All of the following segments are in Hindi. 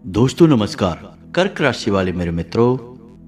दोस्तों नमस्कार। कर्क राशि वाले मेरे मित्रों,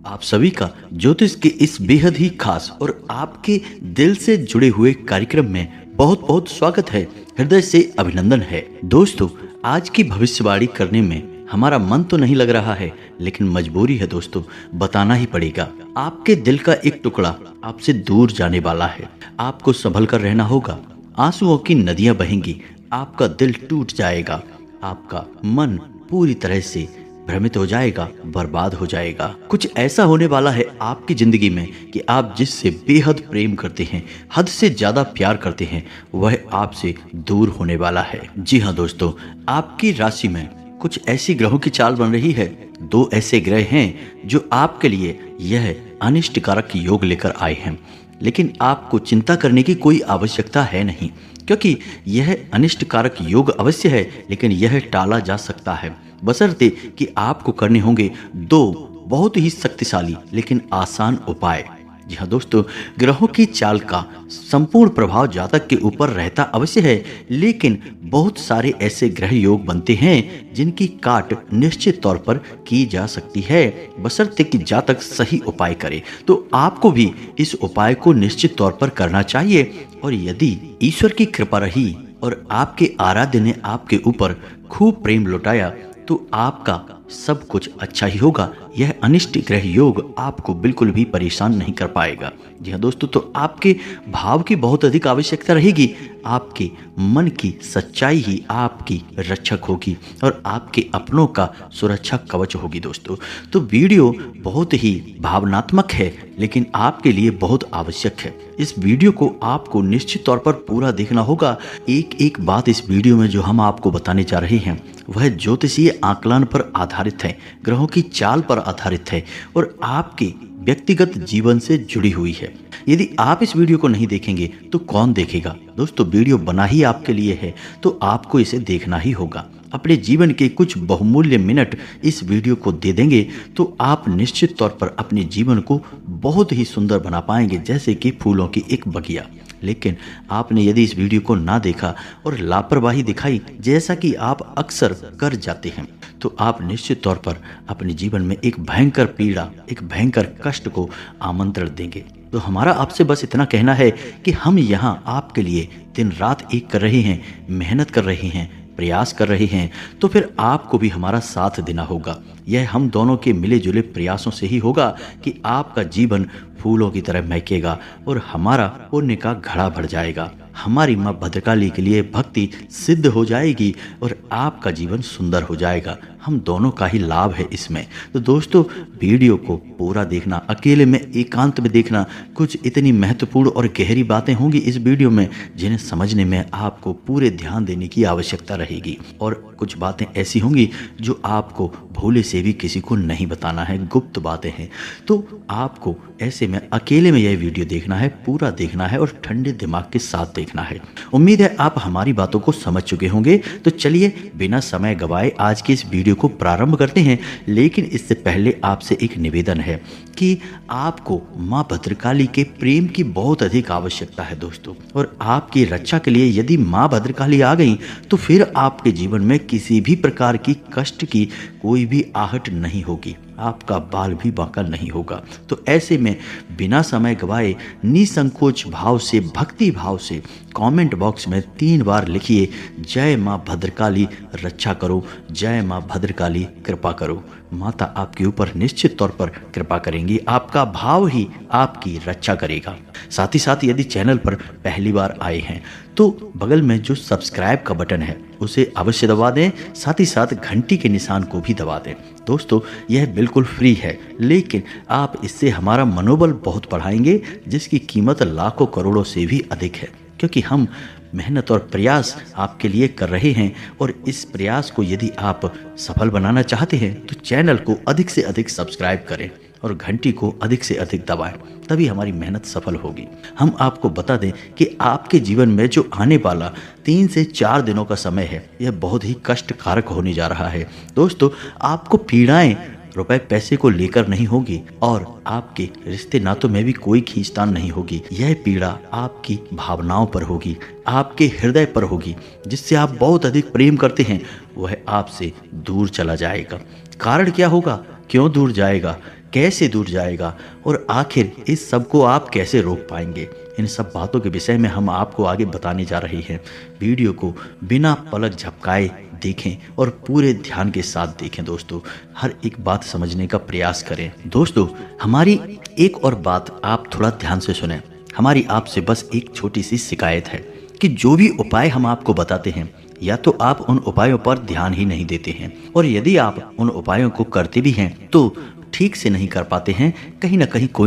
आप सभी का ज्योतिष के इस बेहद ही खास और आपके दिल से जुड़े हुए कार्यक्रम में बहुत बहुत स्वागत है। हृदय से अभिनंदन है। दोस्तों, आज की भविष्यवाणी करने में हमारा मन तो नहीं लग रहा है, लेकिन मजबूरी है दोस्तों, बताना ही पड़ेगा। आपके दिल का एक टुकड़ा आपसे दूर जाने वाला है। आपको संभल कर रहना होगा। आंसुओं की नदियां बहेंगी, आपका दिल टूट जाएगा, आपका मन पूरी तरह से भ्रमित हो जाएगा, बर्बाद हो जाएगा। कुछ ऐसा होने वाला है आपकी जिंदगी में कि आप जिससे बेहद प्रेम करते हैं, हद से ज्यादा प्यार करते हैं, वह आपसे दूर होने वाला है। जी हाँ दोस्तों, आपकी राशि में कुछ ऐसी ग्रहों की चाल बन रही है। दो ऐसे ग्रह हैं जो आपके लिए यह अनिष्टकारक योग लेकर आए हैं, लेकिन आपको चिंता करने की कोई आवश्यकता है नहीं, क्योंकि यह अनिष्टकारक योग अवश्य है, लेकिन यह टाला जा सकता है, बशर्ते कि आपको करने होंगे दो बहुत ही शक्तिशाली लेकिन आसान उपाय। जी हाँ दोस्तों, ग्रहों की चाल का संपूर्ण प्रभाव जातक के ऊपर रहता अवश्य है, लेकिन बहुत सारे ऐसे ग्रह योग बनते हैं जिनकी काट निश्चित तौर पर की जा सकती है, बशर्ते कि जातक सही उपाय करे। तो आपको भी इस उपाय को निश्चित तौर पर करना चाहिए, और यदि ईश्वर की कृपा रही और आपके आराध्य ने आपके ऊपर खूब प्रेम लुटाया तो आपका सब कुछ अच्छा ही होगा। यह अनिष्ट ग्रह योग आपको बिल्कुल भी परेशान नहीं कर पाएगा। जी हाँ दोस्तों, तो आपके भाव की बहुत अधिक आवश्यकता रहेगी। आपके मन की सच्चाई ही आपकी रक्षक होगी और आपके अपनों का सुरक्षा कवच होगी। दोस्तों, तो वीडियो बहुत ही भावनात्मक है, लेकिन आपके लिए बहुत आवश्यक है। इस वीडियो को आपको निश्चित तौर पर पूरा देखना होगा। एक एक बात इस वीडियो में जो हम आपको बताने जा रहे हैं वह ज्योतिषीय आकलन पर आधारित है, ग्रहों की चाल पर आधारित है और आपके व्यक्तिगत जीवन से जुड़ी हुई है। यदि आप इस वीडियो को नहीं देखेंगे तो कौन देखेगा? दोस्तों, वीडियो बना ही आपके लिए है, तो आपको इसे देखना ही होगा। अपने जीवन के कुछ बहुमूल्य मिनट इस वीडियो को दे देंगे तो आप निश्चित तौर पर अपने जीवन को बहुत ही सुंदर बना पाएंगे, जैसे कि फूलों की एक बगिया। लेकिन आपने यदि इस वीडियो को ना देखा और लापरवाही दिखाई, जैसा कि आप अक्सर कर जाते हैं, तो आप निश्चित तौर पर अपने जीवन में एक भयंकर पीड़ा, एक भयंकर कष्ट को आमंत्रण देंगे। तो हमारा आपसे बस इतना कहना है कि हम यहाँ आपके लिए दिन रात एक कर रहे हैं, मेहनत कर रहे हैं, प्रयास कर रहे हैं, तो फिर आपको भी हमारा साथ देना होगा। यह हम दोनों के मिले जुले प्रयासों से ही होगा कि आपका जीवन फूलों की तरह महकेगा और हमारा पुण्य का घड़ा भर जाएगा। हमारी माँ भद्रकाली के लिए भक्ति सिद्ध हो जाएगी और आपका जीवन सुंदर हो जाएगा। हम दोनों का ही लाभ है इसमें। तो दोस्तों, वीडियो को पूरा देखना, अकेले में एकांत में देखना। कुछ इतनी महत्वपूर्ण और गहरी बातें होंगी इस वीडियो में जिन्हें समझने में आपको पूरे ध्यान देने की आवश्यकता रहेगी, और कुछ बातें ऐसी होंगी जो आपको भोले से भी किसी को नहीं बताना है, गुप्त बातें हैं। तो आपको ऐसे में अकेले में यह वीडियो देखना है, पूरा देखना है और ठंडे दिमाग के साथ देखना है। उम्मीद है आप हमारी बातों को समझ चुके होंगे। तो चलिए बिना समय गवाए आज के इस वीडियो को प्रारंभ करते हैं। लेकिन इससे पहले आपसे एक निवेदन है कि आपको माँ भद्रकाली के प्रेम की बहुत अधिक आवश्यकता है दोस्तों, और आपकी रक्षा के लिए यदि माँ भद्रकाली आ गई तो फिर आपके जीवन में किसी भी प्रकार की कष्ट की कोई भी आहट नहीं होगी, आपका बाल भी बांका नहीं होगा। तो ऐसे में बिना समय गवाए निसंकोच भाव से, भक्ति भाव से कमेंट बॉक्स में 3 बार लिखिए, जय माँ भद्रकाली रक्षा करो, जय माँ भद्रकाली कृपा करो। माता आपके ऊपर निश्चित तौर पर कृपा करेंगी, आपका भाव ही आपकी रक्षा करेगा। साथ ही साथ यदि चैनल पर पहली बार आए हैं तो बगल में जो सब्सक्राइब का बटन है उसे अवश्य दबा दें, साथ ही साथ घंटी के निशान को भी दबा दें। दोस्तों, यह बिल्कुल फ्री है, लेकिन आप इससे हमारा मनोबल बहुत बढ़ाएंगे, जिसकी कीमत लाखों करोड़ों से भी अधिक है, क्योंकि हम मेहनत और प्रयास आपके लिए कर रहे हैं। और इस प्रयास को यदि आप सफल बनाना चाहते हैं तो चैनल को अधिक से अधिक सब्सक्राइब करें और घंटी को अधिक से अधिक दबाएं, तभी हमारी मेहनत सफल होगी। हम आपको बता दें कि आपके जीवन में जो आने वाला 3 से 4 दिनों का समय है, यह बहुत ही कष्टकारक होने जा रहा है। दोस्तों, आपको पीड़ाएं रुपए पैसे को लेकर नहीं होगी और आपके रिश्ते नातों में भी कोई खींचतान नहीं होगी। यह पीड़ा आपकी भावनाओं पर होगी, आपके हृदय पर होगी। जिससे आप बहुत अधिक प्रेम करते हैं वह आपसे दूर चला जाएगा। कारण क्या होगा, क्यों दूर जाएगा, कैसे दूर जाएगा और आखिर इस सब को आप कैसे रोक पाएंगे, इन सब बातों के विषय में हम आपको आगे बताने जा रहे हैं। वीडियो को बिना पलक झपकाए देखें और पूरे ध्यान के साथ देखें दोस्तों, हर एक बात समझने का प्रयास करें। दोस्तों हमारी एक और बात आप थोड़ा ध्यान से सुनें। हमारी आपसे बस एक छोटी सी शिकायत है कि जो भी उपाय हम आपको बताते हैं या तो आप उन उपायों पर ध्यान ही नहीं देते हैं, और यदि आप उन उपायों को करते भी हैं तो ठीक से नहीं कर पाते हैं, कहीं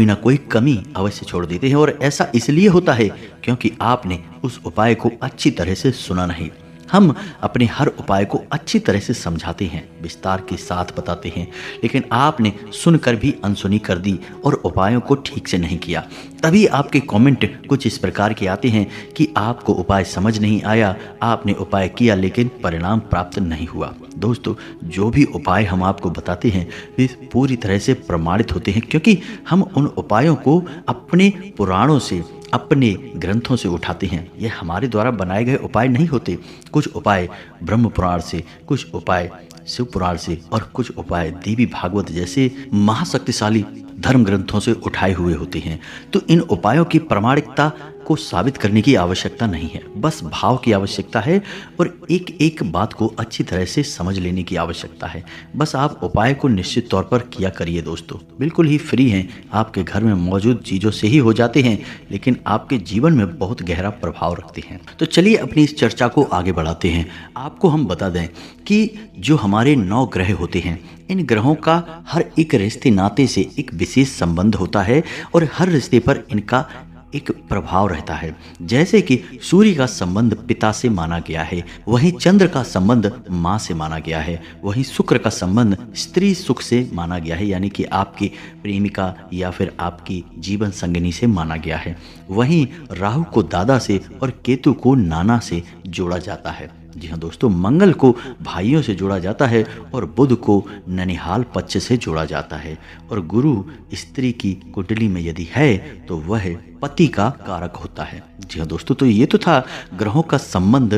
ना कोई कमी अवश्य छोड़ देते हैं। और ऐसा इसलिए होता है क्योंकि आपने उस उपाय को अच्छी तरह से सुना नहीं। हम अपने हर उपाय को अच्छी तरह से समझाते हैं, विस्तार के साथ बताते हैं, लेकिन आपने सुनकर भी अनसुनी कर दी और उपायों को ठीक से नहीं किया। तभी आपके कमेंट कुछ इस प्रकार के आते हैं कि आपको उपाय समझ नहीं आया, आपने उपाय किया लेकिन परिणाम प्राप्त नहीं हुआ। दोस्तों जो भी उपाय हम आपको बताते हैं वे पूरी तरह से प्रमाणित होते हैं, क्योंकि हम उन उपायों को अपने पुराणों से, अपने ग्रंथों से उठाते हैं। ये हमारे द्वारा बनाए गए उपाय नहीं होते। कुछ उपाय ब्रह्म पुराण से, कुछ उपाय शिव पुराण से और कुछ उपाय देवी भागवत जैसे महाशक्तिशाली धर्म ग्रंथों से उठाए हुए होते हैं। तो इन उपायों की प्रामाणिकता को साबित करने की आवश्यकता नहीं है, बस भाव की आवश्यकता है और एक एक बात को अच्छी तरह से समझ लेने की आवश्यकता है। बस आप उपाय को निश्चित तौर पर किया करिए दोस्तों, बिल्कुल ही फ्री हैं, आपके घर में मौजूद चीज़ों से ही हो जाते हैं, लेकिन आपके जीवन में बहुत गहरा प्रभाव रखते हैं। तो चलिए अपनी इस चर्चा को आगे बढ़ाते हैं। आपको हम बता दें कि जो हमारे 9 ग्रह होते हैं, इन ग्रहों का हर एक रिश्ते नाते से एक विशेष संबंध होता है और हर रिश्ते पर इनका एक प्रभाव रहता है। जैसे कि सूर्य का संबंध पिता से माना गया है, वहीं चंद्र का संबंध माँ से माना गया है, वहीं शुक्र का संबंध स्त्री सुख से माना गया है, यानी कि आपकी प्रेमिका या फिर आपकी जीवन संगिनी से माना गया है। वहीं राहु को दादा से और केतु को नाना से जोड़ा जाता है। जी हाँ दोस्तों, मंगल को भाइयों से जोड़ा जाता है और बुध को ननिहाल पक्ष से जोड़ा जाता है, और गुरु स्त्री की कुंडली में यदि है तो वह पति का कारक होता है। जी हाँ दोस्तों, तो ये तो था ग्रहों का संबंध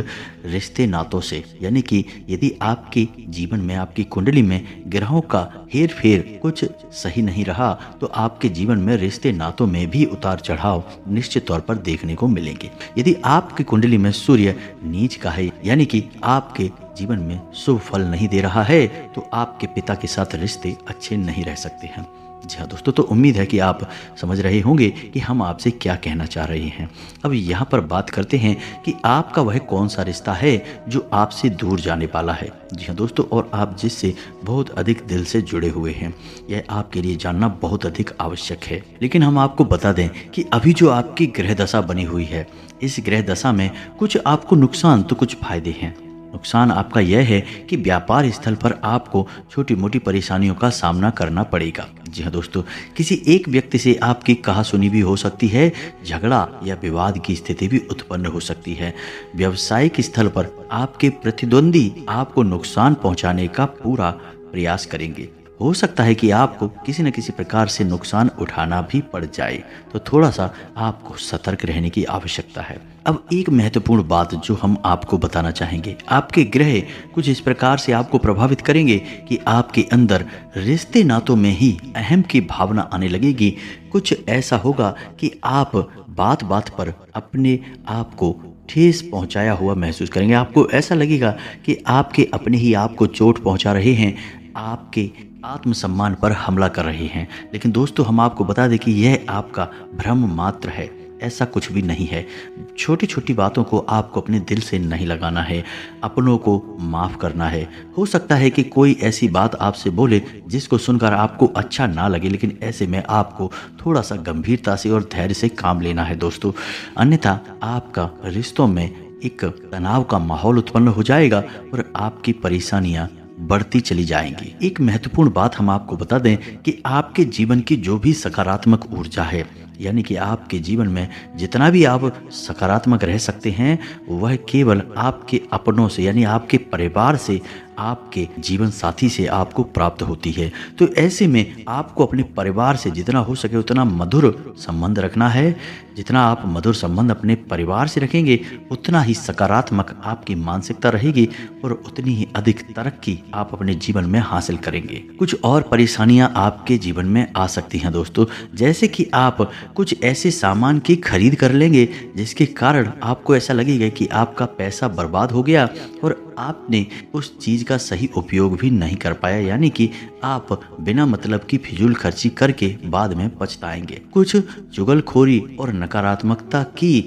रिश्ते नातों से, यानी कि यदि आपके जीवन में, आपकी कुंडली में ग्रहों का हेर फेर कुछ सही नहीं रहा तो आपके जीवन में रिश्ते नातों में भी उतार चढ़ाव निश्चित तौर पर देखने को मिलेंगे। यदि आपकी कुंडली में सूर्य नीच का है, यानी कि आपके जीवन में शुभ फल नहीं दे रहा है, तो आपके पिता के साथ रिश्ते अच्छे नहीं रह सकते हैं। जी हाँ दोस्तों, तो उम्मीद है कि आप समझ रहे होंगे कि हम आपसे क्या कहना चाह रहे हैं। अब यहाँ पर बात करते हैं कि आपका वह कौन सा रिश्ता है जो आपसे दूर जाने वाला है। जी हाँ दोस्तों, और आप जिससे बहुत अधिक दिल से जुड़े हुए हैं, यह आपके लिए जानना बहुत अधिक आवश्यक है। लेकिन हम आपको बता दें कि अभी जो आपकी ग्रह दशा बनी हुई है, इस ग्रह दशा में कुछ आपको नुकसान तो कुछ फायदे हैं। नुकसान आपका यह है कि व्यापार स्थल पर आपको छोटी मोटी परेशानियों का सामना करना पड़ेगा। जी हाँ दोस्तों, किसी एक व्यक्ति से आपकी कहासुनी भी हो सकती है, झगड़ा या विवाद की स्थिति भी उत्पन्न हो सकती है। व्यावसायिक स्थल पर आपके प्रतिद्वंदी आपको नुकसान पहुंचाने का पूरा प्रयास करेंगे। हो सकता है कि आपको किसी न किसी प्रकार से नुकसान उठाना भी पड़ जाए, तो थोड़ा सा आपको सतर्क रहने की आवश्यकता है। अब एक महत्वपूर्ण बात जो हम आपको बताना चाहेंगे, आपके ग्रह कुछ इस प्रकार से आपको प्रभावित करेंगे कि आपके अंदर रिश्ते नातों में ही अहम की भावना आने लगेगी। कुछ ऐसा होगा कि आप बात बात पर अपने आप को ठेस पहुंचाया हुआ महसूस करेंगे। आपको ऐसा लगेगा कि आपके अपने ही आपको चोट पहुंचा रहे हैं, आपके आत्मसम्मान पर हमला कर रहे हैं। लेकिन दोस्तों, हम आपको बता दें कि यह आपका भ्रम मात्र है, ऐसा कुछ भी नहीं है। छोटी छोटी बातों को आपको अपने दिल से नहीं लगाना है, अपनों को माफ़ करना है। हो सकता है कि कोई ऐसी बात आपसे बोले जिसको सुनकर आपको अच्छा ना लगे, लेकिन ऐसे में आपको थोड़ा सा गंभीरता से और धैर्य से काम लेना है दोस्तों, अन्यथा आपका रिश्तों में एक तनाव का माहौल उत्पन्न हो जाएगा और आपकी परेशानियां बढ़ती चली जाएंगी। एक महत्वपूर्ण बात हम आपको बता दें कि आपके जीवन की जो भी सकारात्मक ऊर्जा है यानी कि आपके जीवन में जितना भी आप सकारात्मक रह सकते हैं वह केवल आपके अपनों से यानी आपके परिवार से, आपके जीवन साथी से आपको प्राप्त होती है। तो ऐसे में आपको अपने परिवार से जितना हो सके उतना मधुर संबंध रखना है। जितना आप मधुर संबंध अपने परिवार से रखेंगे उतना ही सकारात्मक आपकी मानसिकता रहेगी और उतनी ही अधिक तरक्की आप अपने जीवन में हासिल करेंगे। कुछ और परेशानियां आपके जीवन में आ सकती हैं दोस्तों, जैसे कि आप कुछ ऐसे सामान की खरीद कर लेंगे जिसके कारण आपको ऐसा लगेगा कि आपका पैसा बर्बाद हो गया और आपने उस चीज का सही उपयोग भी नहीं कर पाया, यानी कि आप बिना मतलब की फिजूल खर्ची करके बाद में पछताएंगे। कुछ चुगलखोरी और नकारात्मकता की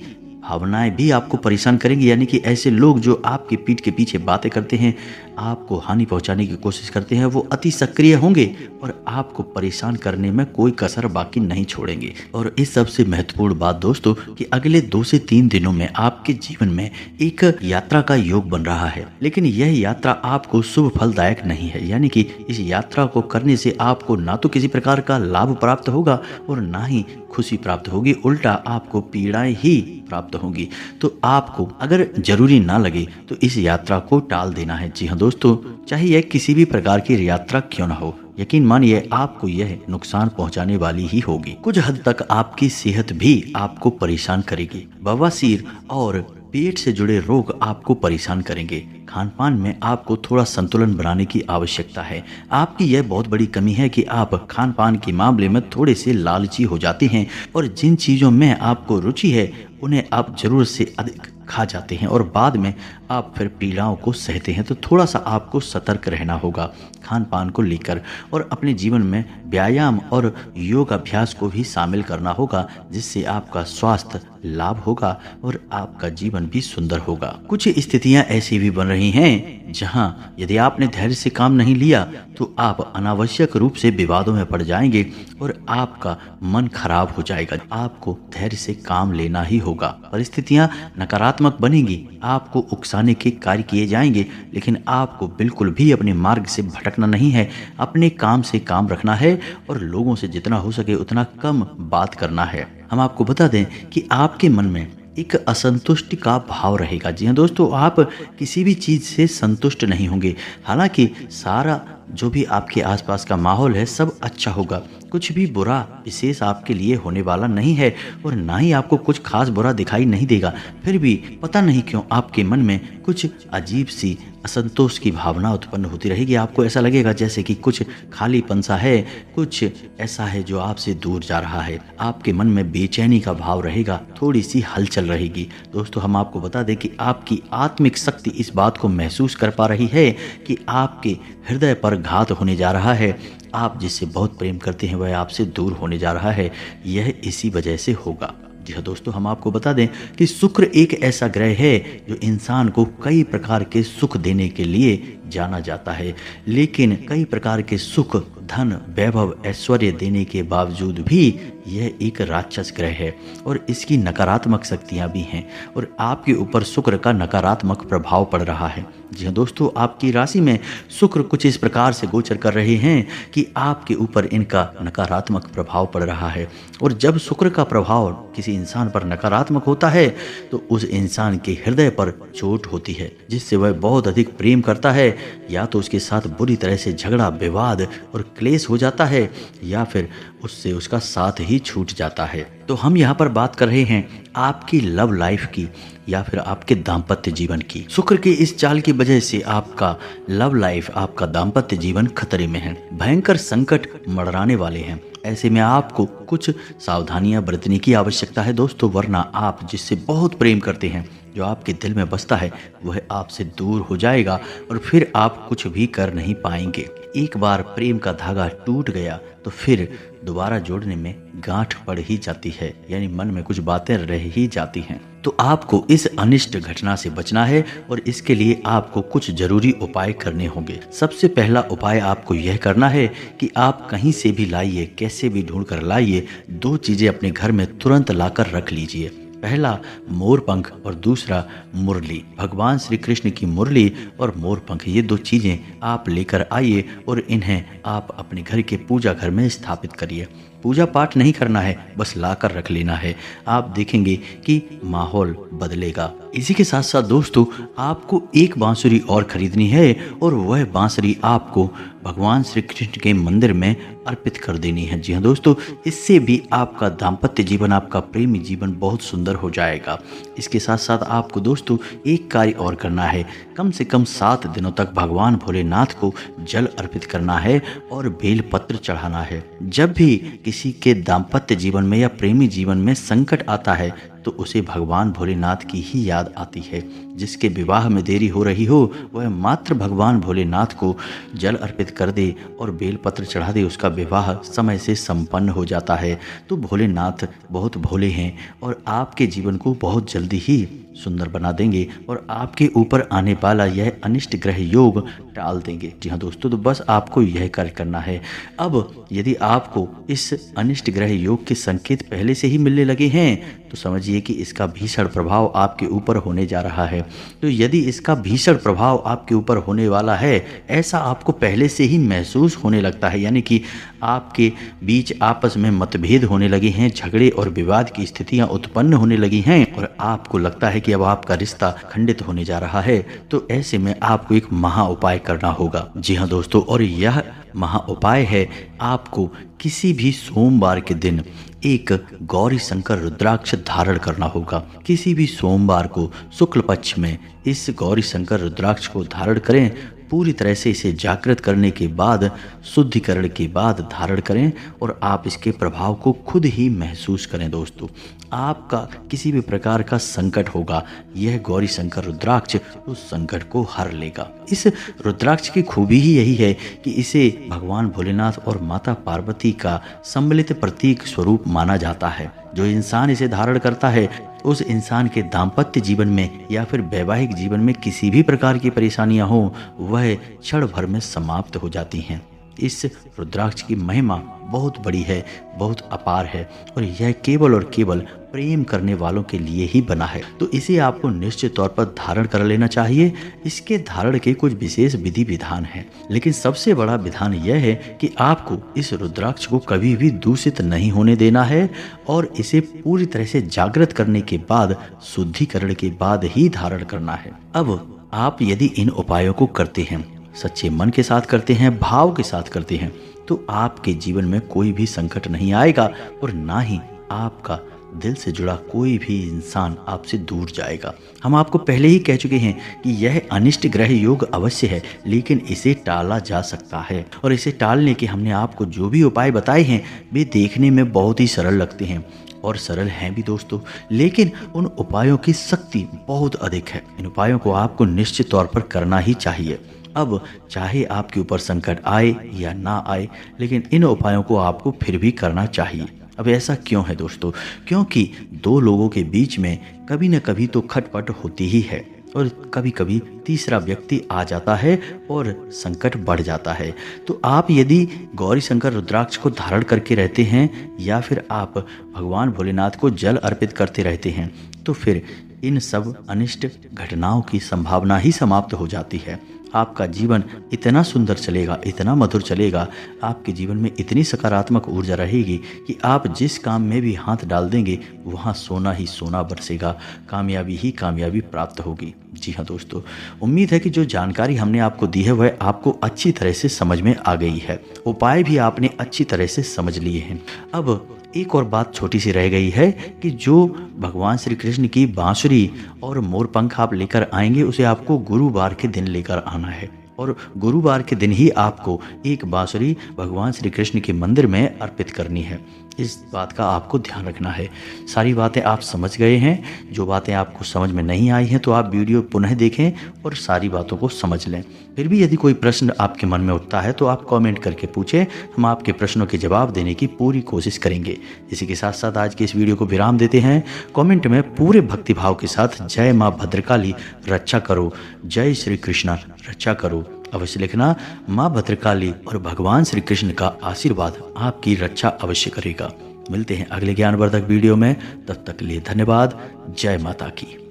भावनाएं भी आपको परेशान करेंगी, यानी कि ऐसे लोग जो आपके पीठ के पीछे बातें करते हैं, आपको हानि पहुंचाने की कोशिश करते हैं, वो अति सक्रिय होंगे और आपको परेशान करने में कोई कसर बाकी नहीं छोड़ेंगे। और इस सबसे महत्वपूर्ण बात दोस्तों कि अगले 2 से 3 दिनों में आपके जीवन में एक यात्रा का योग बन रहा है, लेकिन यह यात्रा आपको शुभ फलदायक नहीं है, यानी कि इस यात्रा को करने से आपको ना तो किसी प्रकार का लाभ प्राप्त होगा और ना ही खुशी प्राप्त होगी, उल्टा आपको पीड़ाएं ही प्राप्त होंगी। तो आपको अगर जरूरी ना लगे तो इस यात्रा को टाल देना है। जी हाँ दोस्तों, चाहे यह किसी भी प्रकार की यात्रा क्यों ना हो, यकीन मानिए आपको यह नुकसान पहुंचाने वाली ही होगी। कुछ हद तक आपकी सेहत भी आपको परेशान करेगी। बवासीर और पेट से जुड़े रोग आपको परेशान करेंगे। खान पान में आपको थोड़ा संतुलन बनाने की आवश्यकता है। आपकी यह बहुत बड़ी कमी है कि आप खान पान के मामले में थोड़े से लालची हो जाते हैं और जिन चीज़ों में आपको रुचि है उन्हें आप जरूरत से अधिक खा जाते हैं और बाद में आप फिर पीड़ाओं को सहते हैं। तो थोड़ा सा आपको सतर्क रहना होगा खान पान को लेकर और अपने जीवन में व्यायाम और योग अभ्यास को भी शामिल करना होगा, जिससे आपका स्वास्थ्य लाभ होगा और आपका जीवन भी सुंदर होगा। कुछ स्थितियां ऐसी भी बन रही हैं जहां यदि आपने धैर्य से काम नहीं लिया तो आप अनावश्यक रूप से विवादों में पड़ जाएंगे और आपका मन खराब हो जाएगा। आपको धैर्य से काम लेना ही होगा। परिस्थितियां नकारात्मक बनेंगी, आपको उकसाने के कार्य किए जाएंगे, लेकिन आपको बिल्कुल भी अपने मार्ग से भटकना नहीं है। अपने काम से काम रखना है और लोगों से जितना हो सके उतना कम बात करना है। हम आपको बता दें कि आपके मन में एक असंतुष्टि का भाव रहेगा। जी हाँ दोस्तों, आप किसी भी चीज़ से संतुष्ट नहीं होंगे। हालांकि सारा जो भी आपके आसपास का माहौल है सब अच्छा होगा, कुछ भी बुरा विशेष आपके लिए होने वाला नहीं है और ना ही आपको कुछ खास बुरा दिखाई नहीं देगा। फिर भी पता नहीं क्यों आपके मन में कुछ अजीब सी असंतोष की भावना उत्पन्न होती रहेगी। आपको ऐसा लगेगा जैसे कि कुछ खालीपन सा है, कुछ ऐसा है जो आपसे दूर जा रहा है। आपके मन में बेचैनी का भाव रहेगा, थोड़ी सी हलचल रहेगी। दोस्तों, हम आपको बता दें कि आपकी आत्मिक शक्ति इस बात को महसूस कर पा रही है कि आपके हृदय पर घात होने जा रहा है। आप जिससे बहुत प्रेम करते हैं वह आपसे दूर होने जा रहा है। यह इसी वजह से होगा। जी हाँ दोस्तों, हम आपको बता दें कि शुक्र एक ऐसा ग्रह है जो इंसान को कई प्रकार के सुख देने के लिए जाना जाता है, लेकिन कई प्रकार के सुख, धन, वैभव, ऐश्वर्य देने के बावजूद भी यह एक राक्षस ग्रह है और इसकी नकारात्मक शक्तियां भी हैं और आपके ऊपर शुक्र का नकारात्मक प्रभाव पड़ रहा है। जी हाँ दोस्तों, आपकी राशि में शुक्र कुछ इस प्रकार से गोचर कर रहे हैं कि आपके ऊपर इनका नकारात्मक प्रभाव पड़ रहा है और जब शुक्र का प्रभाव किसी इंसान पर नकारात्मक होता है तो उस इंसान के हृदय पर चोट होती है, जिससे वह बहुत अधिक प्रेम करता है। या तो उसके साथ बुरी तरह से झगड़ा, विवाद और क्लेश हो जाता है या फिर उससे उसका साथ ही छूट जाता है। तो हम यहाँ पर बात कर रहे हैं आपकी लव लाइफ की या फिर आपके दाम्पत्य जीवन की। शुक्र के इस चाल की वजह से आपका लव लाइफ, आपका दाम्पत्य जीवन खतरे में है। भयंकर संकट मंडराने वाले हैं। ऐसे में आपको कुछ सावधानियां बरतने की आवश्यकता है दोस्तों, वरना आप जिससे बहुत प्रेम करते हैं, जो आपके दिल में बसता है, वह आपसे दूर हो जाएगा और फिर आप कुछ भी कर नहीं पाएंगे। एक बार प्रेम का धागा टूट गया तो फिर दोबारा जोड़ने में गांठ पड़ ही जाती है, यानी मन में कुछ बातें रह ही जाती हैं। तो आपको इस अनिष्ट घटना से बचना है और इसके लिए आपको कुछ जरूरी उपाय करने होंगे। सबसे पहला उपाय आपको यह करना है कि आप कहीं से भी लाइए, कैसे भी ढूंढ कर लाइए, 2 चीजें अपने घर में तुरंत लाकर रख लीजिए। पहला मोरपंख और दूसरा मुरली। भगवान श्री कृष्ण की मुरली और मोरपंख, ये 2 चीजें आप लेकर आइए और इन्हें आप अपने घर के पूजा घर में स्थापित करिए। पूजा पाठ नहीं करना है, बस लाकर रख लेना है। आप देखेंगे कि माहौल बदलेगा। इसी के साथ साथ दोस्तों, आपको एक बांसुरी और खरीदनी है और वह बांसुरी आपको भगवान श्री कृष्ण के मंदिर में अर्पित कर देनी है। जी हाँ दोस्तों, इससे भी आपका दाम्पत्य जीवन, आपका प्रेमी जीवन बहुत सुंदर हो जाएगा। इसके साथ साथ आपको दोस्तों एक कार्य और करना है। कम से कम 7 दिनों तक भगवान भोलेनाथ को जल अर्पित करना है और बेलपत्र चढ़ाना है। जब भी किसी के दाम्पत्य जीवन में या प्रेमी जीवन में संकट आता है तो उसे भगवान भोलेनाथ की ही याद आती है। जिसके विवाह में देरी हो रही हो वह मात्र भगवान भोलेनाथ को जल अर्पित कर दे और बेलपत्र चढ़ा दे, उसका विवाह समय से संपन्न हो जाता है। तो भोलेनाथ बहुत भोले हैं और आपके जीवन को बहुत जल्दी ही सुंदर बना देंगे और आपके ऊपर आने वाला यह अनिष्ट ग्रह योग टाल देंगे। जी हाँ दोस्तों, तो बस आपको यह कार्य करना है। अब यदि आपको इस अनिष्ट ग्रह योग के संकेत पहले से ही मिलने लगे हैं तो समझिए कि इसका भीषण प्रभाव आपके ऊपर होने जा रहा है। तो यदि इसका भीषण प्रभाव आपके ऊपर होने वाला है, ऐसा आपको पहले से ही महसूस होने लगता है, यानी कि आपके बीच आपस में मतभेद होने लगे हैं, झगड़े और विवाद की स्थितियां उत्पन्न होने लगी हैं और आपको लगता है कि अब आपका रिश्ता खंडित होने जा रहा है, तो ऐसे में आपको एक महा उपाय करना होगा। जी हाँ दोस्तों, और यह महा उपाय है, आपको किसी भी सोमवार के दिन एक गौरी शंकर रुद्राक्ष धारण करना होगा। किसी भी सोमवार को शुक्ल पक्ष में इस गौरी शंकर रुद्राक्ष को धारण करें। पूरी तरह से इसे जागृत करने के बाद, शुद्धिकरण के बाद धारण करें और आप इसके प्रभाव को खुद ही महसूस करें। दोस्तों, आपका किसी भी प्रकार का संकट होगा, यह गौरी शंकर रुद्राक्ष उस संकट को हर लेगा। इस रुद्राक्ष की खूबी ही यही है कि इसे भगवान भोलेनाथ और माता पार्वती का सम्मिलित प्रतीक स्वरूप माना जाता है। जो इंसान इसे धारण करता है उस इंसान के दाम्पत्य जीवन में या फिर वैवाहिक जीवन में किसी भी प्रकार की परेशानियां हो, वह क्षण भर में समाप्त हो जाती हैं। इस रुद्राक्ष की महिमा बहुत बड़ी है, बहुत अपार है और यह केवल और केवल प्रेम करने वालों के लिए ही बना है। तो इसे आपको निश्चित तौर पर धारण कर लेना चाहिए। इसके धारण के कुछ विशेष विधि विधान हैं, लेकिन सबसे बड़ा विधान यह है कि आपको इस रुद्राक्ष को कभी भी दूषित नहीं होने देना है और इसे पूरी तरह से जागृत करने के बाद, शुद्धिकरण के बाद ही धारण करना है। अब आप यदि इन उपायों को करते हैं, सच्चे मन के साथ करते हैं, भाव के साथ करते हैं, तो आपके जीवन में कोई भी संकट नहीं आएगा और ना ही आपका दिल से जुड़ा कोई भी इंसान आपसे दूर जाएगा। हम आपको पहले ही कह चुके हैं कि यह अनिष्ट ग्रह योग अवश्य है, लेकिन इसे टाला जा सकता है और इसे टालने के हमने आपको जो भी उपाय बताए हैं वे देखने में बहुत ही सरल लगते हैं और सरल हैं भी दोस्तों, लेकिन उन उपायों की शक्ति बहुत अधिक है। इन उपायों को आपको निश्चित तौर पर करना ही चाहिए। अब चाहे आपके ऊपर संकट आए या ना आए, लेकिन इन उपायों को आपको फिर भी करना चाहिए। अब ऐसा क्यों है दोस्तों? क्योंकि दो लोगों के बीच में कभी न कभी तो खटपट होती ही है और कभी कभी तीसरा व्यक्ति आ जाता है और संकट बढ़ जाता है। तो आप यदि गौरी शंकर रुद्राक्ष को धारण करके रहते हैं या फिर आप भगवान भोलेनाथ को जल अर्पित करते रहते हैं, तो फिर इन सब अनिष्ट घटनाओं की संभावना ही समाप्त हो जाती है। आपका जीवन इतना सुंदर चलेगा, इतना मधुर चलेगा, आपके जीवन में इतनी सकारात्मक ऊर्जा रहेगी कि आप जिस काम में भी हाथ डाल देंगे वहाँ सोना ही सोना बरसेगा, कामयाबी ही कामयाबी प्राप्त होगी। जी हाँ दोस्तों, उम्मीद है कि जो जानकारी हमने आपको दी है वह आपको अच्छी तरह से समझ में आ गई है। उपाय भी आपने अच्छी तरह से समझ लिए हैं। अब एक और बात छोटी सी रह गई है कि जो भगवान श्री कृष्ण की बांसुरी और मोरपंख आप लेकर आएंगे उसे आपको गुरुवार के दिन लेकर आना है और गुरुवार के दिन ही आपको एक बांसुरी भगवान श्री कृष्ण के मंदिर में अर्पित करनी है। इस बात का आपको ध्यान रखना है। सारी बातें आप समझ गए हैं। जो बातें आपको समझ में नहीं आई हैं तो आप वीडियो पुनः देखें और सारी बातों को समझ लें। फिर भी यदि कोई प्रश्न आपके मन में उठता है तो आप कमेंट करके पूछें, हम आपके प्रश्नों के जवाब देने की पूरी कोशिश करेंगे। इसी के साथ साथ आज के इस वीडियो को विराम देते हैं। कमेंट में पूरे भक्तिभाव के साथ जय माँ भद्रकाली रक्षा करो, जय श्री कृष्णा रक्षा करो अवश्य लिखना। माँ भद्रकाली और भगवान श्री कृष्ण का आशीर्वाद आपकी रक्षा अवश्य करेगा। मिलते हैं अगले ज्ञानवर्धक वीडियो में, तब तक के लिए धन्यवाद। जय माता की।